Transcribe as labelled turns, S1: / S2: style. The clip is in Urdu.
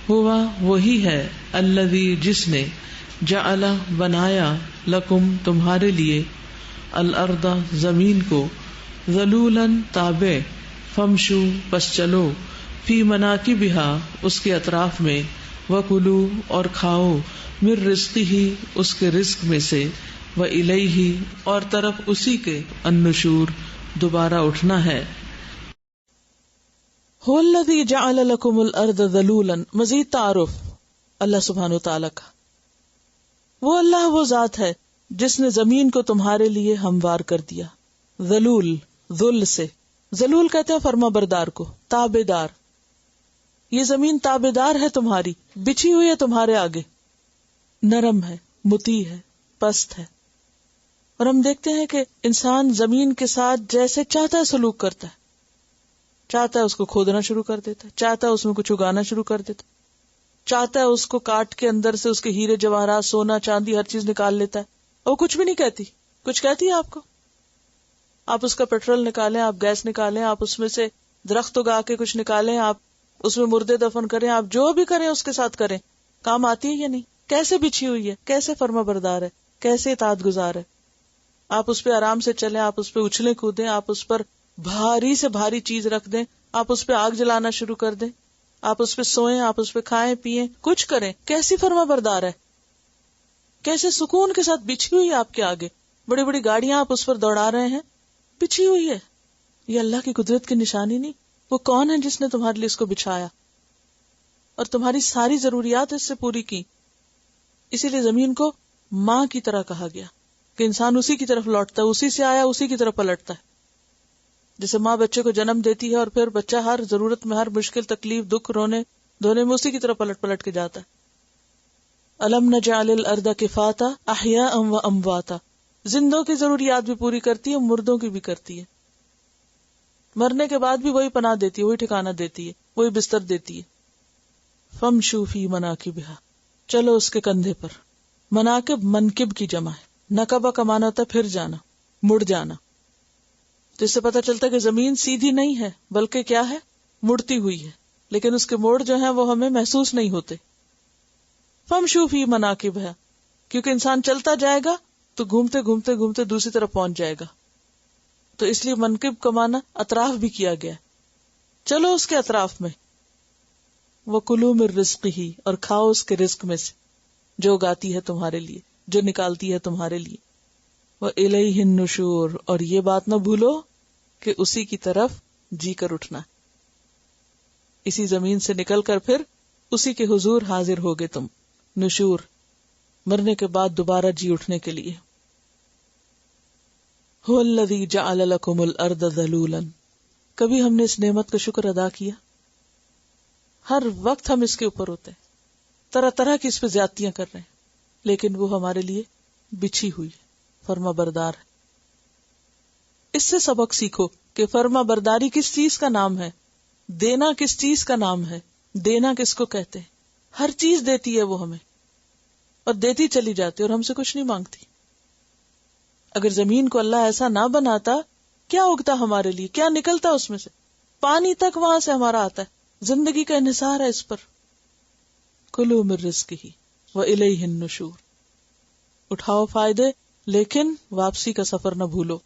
S1: ہوا وہی ہے الذی جس نے جعل بنایا لکم تمہارے لیے الارض زمین کو ذلولا تابع فمشو پس چلو فی مناکبہا اس کے اطراف میں وکلو اور کھاؤ من رزقہ اس کے رزق میں سے والیہ اور طرف اسی کے النشور دوبارہ اٹھنا ہے. هو الذی جعل لکم الارض ذلولا. مزید تعارف اللہ سبحانہ وتعالی کا. وہ اللہ وہ ذات ہے جس نے زمین کو تمہارے لیے ہموار کر دیا. ذلول ذل سے ذلول کہتے ہیں فرما بردار کو، تابع دار. یہ زمین تابع دار ہے تمہاری، بچھی ہوئی ہے تمہارے آگے، نرم ہے، مطیع ہے، پست ہے. اور ہم دیکھتے ہیں کہ انسان زمین کے ساتھ جیسے چاہتا ہے سلوک کرتا ہے. چاہتا ہے اس کو کھودنا شروع کر دیتا ہے، چاہتا ہے اس میں کچھ اگانا شروع کر دیتا ہے، چاہتا ہے اس کو کاٹ کے اندر سے اس کے ہیرے جواہرات سونا چاندی ہر چیز نکال لیتا ہے. اور کچھ بھی نہیں کہتی. کچھ کہتی ہے آپ کو؟ آپ اس کا پیٹرول نکالیں، آپ گیس نکالیں، آپ اس میں سے درخت اگا کے کچھ نکالیں، آپ اس میں مردے دفن کریں، آپ جو بھی کریں اس کے ساتھ کریں، کام آتی ہے یا نہیں؟ کیسے بچھی ہوئی ہے، کیسے فرما بردار ہے، کیسے اطاعت گزار ہے. آپ اس پہ آرام سے چلیں، آپ اس پہ اچھلیں کودیں، آپ اس پر بھاری سے بھاری چیز رکھ دیں، آپ اس پہ آگ جلانا شروع کر دیں، آپ اس پہ سوئیں، آپ اس پہ کھائیں پیئیں، کچھ کریں. کیسی فرما بردار ہے، کیسے سکون کے ساتھ بچھی ہوئی ہے آپ کے آگے. بڑی بڑی گاڑیاں آپ اس پر دوڑا رہے ہیں، بچھی ہوئی ہے. یہ اللہ کی قدرت کی نشانی نہیں؟ وہ کون ہے جس نے تمہارے لیے اس کو بچھایا اور تمہاری ساری ضروریات اس سے پوری کی. اسی لیے زمین کو ماں کی طرح کہا گیا کہ انسان اسی کی طرف لوٹتا ہے، اسی سے آیا اسی کی طرف پلٹتا ہے. جیسے ماں بچے کو جنم دیتی ہے اور پھر بچہ ہر ضرورت میں، ہر مشکل تکلیف دکھ رونے دھونے میں اسی کی طرف پلٹ پلٹ کے جاتا ہے. الم نجعل الارض کفاتا احیاء و امواتا. زندوں کی ضروریات بھی پوری کرتی ہے، مردوں کی بھی کرتی ہے. مرنے کے بعد بھی وہی پناہ دیتی ہے، وہی ٹھکانہ دیتی ہے، وہی بستر دیتی ہے. فمشوا فی مناکبہا. چلو اس کے کندھے پر. مناکب منکب کی جمع ہے. نکبہ کا معنی ہوتا ہے پھر جانا، مڑ جانا. تو اس سے پتہ چلتا ہے کہ زمین سیدھی نہیں ہے بلکہ کیا ہے، مڑتی ہوئی ہے، لیکن اس کے موڑ جو ہیں وہ ہمیں محسوس نہیں ہوتے. فمشوا فی مناکبہا، کیونکہ انسان چلتا جائے گا تو گھومتے گھومتے گھومتے دوسری طرف پہنچ جائے گا. تو اس لیے منکب کا معنی اطراف بھی کیا گیا. چلو اس کے اطراف میں. وَكُلُوا مِن رِزْقِهِ، اور کھاؤ اس کے رزق میں سے، جو اگاتی ہے تمہارے لیے، جو نکالتی ہے تمہارے لیے. وَإِلَيْهِ النُّشُورُ، اور یہ بات نہ بھولو کہ اسی کی طرف جی کر اٹھنا. اسی زمین سے نکل کر پھر اسی کے حضور حاضر ہوگے تم. نشور، مرنے کے بعد دوبارہ جی اٹھنے کے لیے. هُوَ الَّذِي جَعَلَ لَكُمُ الْأَرْضَ ذَلُولًا. کبھی ہم نے اس نعمت کا شکر ادا کیا؟ ہر وقت ہم اس کے اوپر ہوتے ہیں، طرح طرح کی اس پہ زیادتیاں کر رہے ہیں، لیکن وہ ہمارے لیے بچھی ہوئی ہے، فرما بردار ہے. اس سے سبق سیکھو کہ فرما برداری کس چیز کا نام ہے، دینا کس چیز کا نام ہے، دینا کس کو کہتے ہیں. ہر چیز دیتی ہے وہ ہمیں، اور دیتی چلی جاتی اور ہم سے کچھ نہیں مانگتی. اگر زمین کو اللہ ایسا نہ بناتا، کیا اگتا ہمارے لیے، کیا نکلتا اس میں سے؟ پانی تک وہاں سے ہمارا آتا ہے، زندگی کا انحصار ہے اس پر. کلوا من رزقہ وإلیہ النشور. اٹھاؤ فائدے لیکن واپسی کا سفر نہ بھولو.